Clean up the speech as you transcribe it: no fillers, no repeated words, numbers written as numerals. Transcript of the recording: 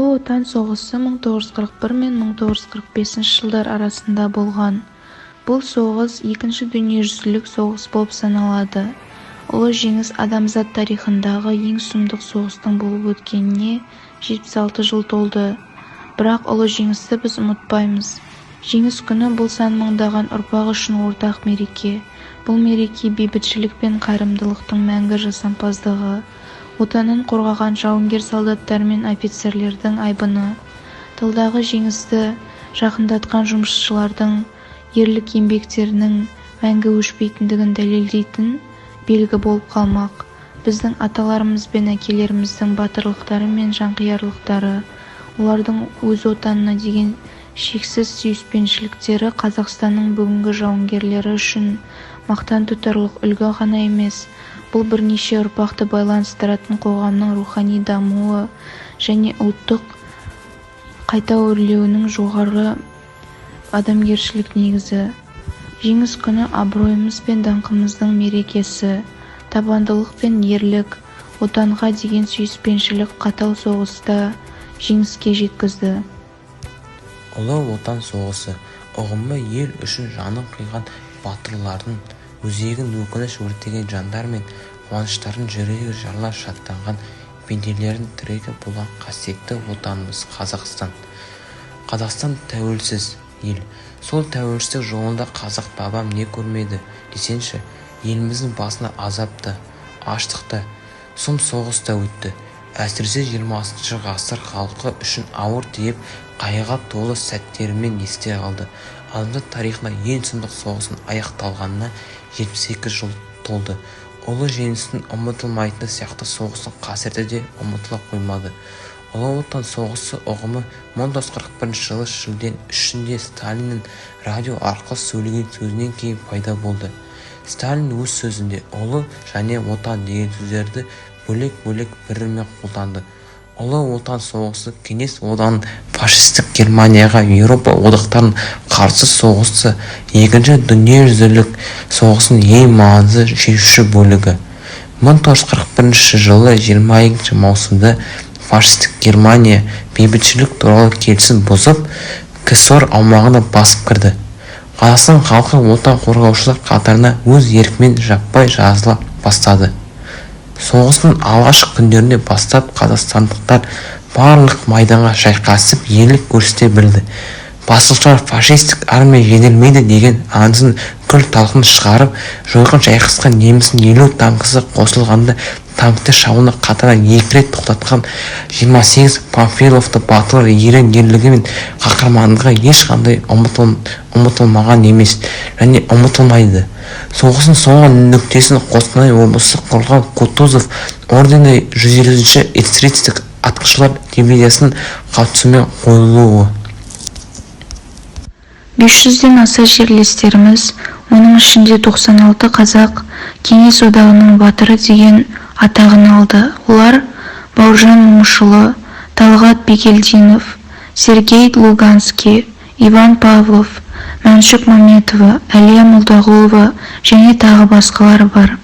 Ұлы Отан соғысы 1941 мен 1945 жылдар арасында болған. Бұл соғыс екінші дүниежүзілік соғыс болып саналады. Ұлы жеңіс адамзат тарихындағы ең сұмдық соғыстың болып өткеніне 76 жыл толды. Бірақ ұлы жеңісті біз ұмытпаймыз. Жеңіс күні бұл сан мыңдаған ұрпақ үшін ортақ мереке. Бұл мереке бейбітшілік пен қайырымдылықтың мәңгі жасампаздығы. Отанын қорғаған жауынгер солдаттар мен офицерлердің айбыны. Тылдағы жеңісті жақындатқан жұмысшылардың ерлік еңбектерінің мәңгі өшпейтіндігін дәлелдейтін белгі болып қалмақ. Біздің аталарымыз бен әкелеріміздің батырлықтары мен жанқиярлықтары, олардың өз отанына деген шексіз сүйіспеншіліктері Қазақстанның бүгінгі жауынгерлері үшін мақтан тұтарлық үлгі ғана емес, бұл бірнеше ұрпақты байланыстыратын қоғамның рухани дамуы және ұлттық қайта өрлеуінің жоғары адамгершілік негізі. Жеңіс күні абыройымыз бен даңқымыздың мерекесі, табандылық пен ерлік, отанға деген сүйіспеншілік қатал соғыста жеңіске жеткізді. Ұлы Отан соғысы ұғымы ел үшін жанын қиған батырлардың, өзегін өкініш өртеген жандар мен қуаныштарын жүрегі жарыла шаттанған пенделердің тірегі болған қасиетті отанымыз Қазақстан. Қазақстан тәуелсіз ел. Сол тәуелсіздік жолында қазақ бабам не көрмеді десенші, еліміздің басына азапты, аштықты, сұм соғыста өтті. Әсіресе 20 ғасыр халқы үшін ауыр тиіп, қайғыға толы сәттерімен есте қалды. Адамзат тарихында ең сұмдық соғысын аяқталғанына 72 жыл толды. Ұлы жеңістің ұмытылмайтыны сияқты соғыстың қасіреті де ұмытыла қоймады. Ұлы Отан соғысы ұғымы 1941 жылы шілде 3-інде Сталиннің радио арқылы сөйлеген сөзінен кейін пайда болды. Сталин өз сөзінде ұлы және отан деген сөздерді бөлек-бөлек бірімен қолданды. Ұлы Отан соғысы кеңес одағының фашистік Германияға Еуропа одақтарының қарсы соғысы, екінші дүниежүзілік соғысының ең маңызды шешуші бөлігі. 1941 жылы 22 маусымда фашистік Германия бейбітшілік туралы келісім бұзып, КСР аумағына басып кірді. Қазақстан халқы отан қорғаушылар қатарына өз еркімен жаппай жазыла бастады. Соғыстың алғашқы күндерінде бастап қазақстандықтар барлық майданға шайқасып ерлік көрсете білді. Басқыншылар фашистік армия жеңілмейді деген аңызын күл талқын шығарып, жойқын шайқасқа немістің 50 танкісі қосылғанда танкті шабуылды қатарынан 2 рет тоқтатқан 28 Панфиловты батыр ерен ерлігі мен қаһармандығы ешқандай ұмытылмаған емес және ұмытылмайды. Соғыстың соңғы нүктесін Қостанай облысы қорғау Кутузов ордені 150-ші эсеристік атқыштар дивизиясының қатысуымен қойылуы. 500-ден аса жерлестеріміз, оның ішінде 96 қазақ кеңес одағының батыры деген атағын алды. Олар Бауыржан Момышұлы, Талғат Бекелдинов, Сергей Луганский, Иван Павлов, Мәншүк Мәметова, Әлия Молдағұлова және тағы басқалары бар.